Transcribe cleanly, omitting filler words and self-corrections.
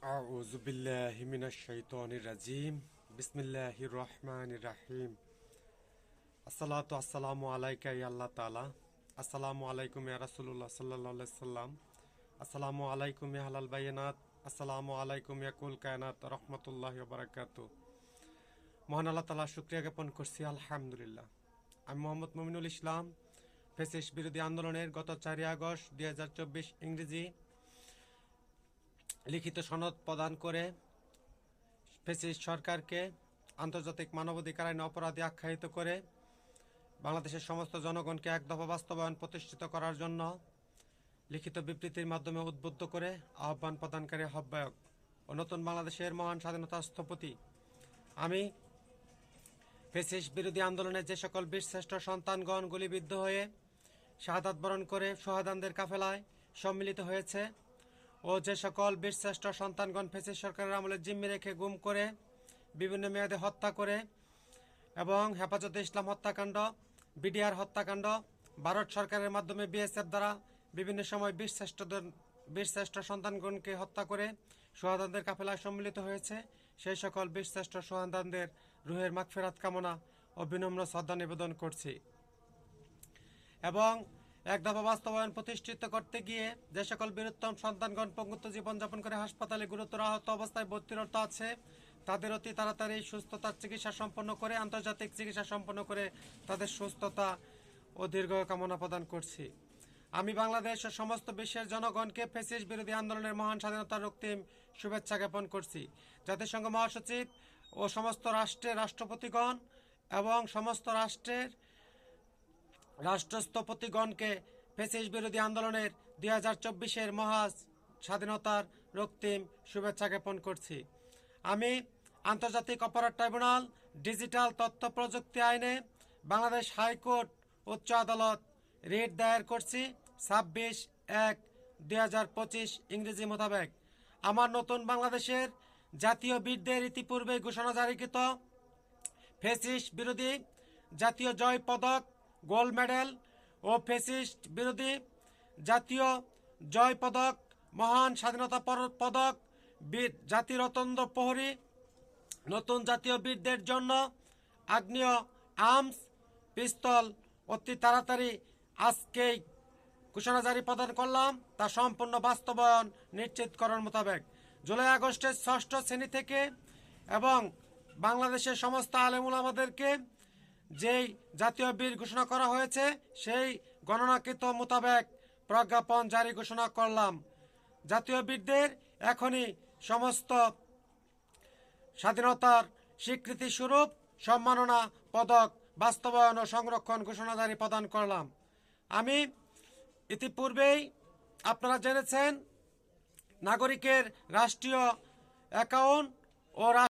أعوذ بالله من الشيطان الرجيم بسم الله الرحمن الرحيم الصلاة والسلام عليك يا الله تعالى السلام عليكم يا رسول الله صلى الله عليه وسلم السلام عليكم يا أهل البينات السلام عليكم يا কুল কায়নাত রহমতুল্লাহি ওয়া বারাকাতুহু। মহান আল্লাহ তাআলা শুকরিয়া জ্ঞাপন করছি আলহামদুলিল্লাহ। আমি মোহাম্মদ মুমিনুল ইসলাম ফ্যাসিস্ট বিরোধী আন্দোলনের গত 4 আগস্ট 2024 ইংরেজি লিখিত সনদ প্রদান করে ফ্যাসিস্ট সরকারকে আন্তর্জাতিক মানবাধিকার আইনে অপরাধী আখ্যায়িত করে বাংলাদেশের সমস্ত জনগণকে এক দফা বাস্তবায়ন প্রতিষ্ঠিত করার জন্য লিখিত বিবৃতির মাধ্যমে উদ্বুদ্ধ করে আহ্বান প্রদানকারী আহ্বায়ক ও নতুন বাংলাদেশের মহান স্বাধীনতা স্থপতি আমি ফ্যাসিস্ট বিরোধী আন্দোলনে যে সকল বীরশ্রেষ্ঠ সন্তানগণ গুলিবিদ্ধ হয়ে শাহাদাত বরণ করে শহীদদের কাফেলায় সম্মিলিত হয়েছে ও যে সকল বীরশ্রেষ্ঠ সন্তানগণ ফ্যাসিস্ট সরকারের আমলে জিম্মি রেখে গুম করে বিভিন্ন মেয়াদে হত্যা করে এবং হেফাজতে ইসলাম হত্যাকাণ্ড, বিডিআর হত্যাকাণ্ড, ভারত সরকারের মাধ্যমে বিএসএফ দ্বারা বিভিন্ন সময় বীরশ্রেষ্ঠ সন্তানগণকে হত্যা করে শহীদদের কাফেলায় সম্মিলিত হয়েছে, সেই সকল বীরশ্রেষ্ঠ শহীদদের রুহের মাগফিরাত কামনা ও বিনম্র শ্রদ্ধা নিবেদন করছি। এবং এক দফা বাস্তবায়ন প্রতিষ্ঠিত করতে গিয়ে যে সকল বীরোত্তম সন্তানগণ পঙ্গুত্ব জীবনযাপন করে হাসপাতালে গুরুতর আহত অবস্থায় ভর্তিরত আছে তাদের অতি তাড়াতাড়ি সুস্থতার চিকিৎসা সম্পন্ন করে আন্তর্জাতিক চিকিৎসা সম্পন্ন করে তাদের সুস্থতা ও দীর্ঘ কামনা প্রদান করছি। আমি বাংলাদেশ ও সমস্ত বিশ্বের জনগণকে ফ্যাসিস্ট বিরোধী আন্দোলনের মহান স্বাধীনতার রক্তিম শুভেচ্ছা জ্ঞাপন করছি। জাতিসংঘ মহাসচিব ও সমস্ত রাষ্ট্রের রাষ্ট্রপতিগণ এবং সমস্ত রাষ্ট্রের রাষ্ট্রস্থপতিগণকে ফ্যাসিস্ট বিরোধী আন্দোলনের 2024-এর মহা স্বাধীনতার রক্তিম শুভেচ্ছা জ্ঞাপন করছি। আমি আন্তর্জাতিক অপরাধ ট্রাইব্যুনাল ডিজিটাল তথ্য প্রযুক্তি আইনে বাংলাদেশ হাইকোর্ট উচ্চ আদালত রিট দায়ের করছি 26/1/2025 ইংরেজি মোতাবেক। আমার নতুন বাংলাদেশের জাতীয় বীরদের ইতিপূর্বে ঘোষণা জারিকৃত ফ্যাসিস্ট বিরোধী জাতীয় জয় পদক, গোল্ড মেডেল ও ফ্যাসিস্ট বিরোধী জাতীয় জয় পদক, মহান স্বাধীনতা পদক, জাতির রত্ন প্রহরী, নতুন জাতীয় বীরদের জন্য আগ্নেয় আর্মস পিস্তল অতি তাড়াতাড়ি আজকেই ঘোষণা জারি প্রদান করলাম, তা সম্পূর্ণ বাস্তবায়ন নিশ্চিতকরণ মোতাবেক। জুলাই আগস্টের 6ষ্ঠ শ্রেণী থেকে এবং বাংলাদেশের সমস্ত আলেম উলামাদেরকে যেই জাতীয় বীর ঘোষণা করা হয়েছে সেই গণনাকৃত মোতাবেক প্রজ্ঞাপন জারি ঘোষণা করলাম। জাতীয় বীরদের এখনই সমস্ত স্বাধীনতার স্বীকৃতি স্বরূপ সম্মাননা পদক বাস্তবায়ন ও সংরক্ষণ ঘোষণা জারি প্রদান করলাম। আমি ইতিপূর্বেই আপনারা জেনেছেন নাগরিকের রাষ্ট্রীয় অ্যাকাউন্ট ও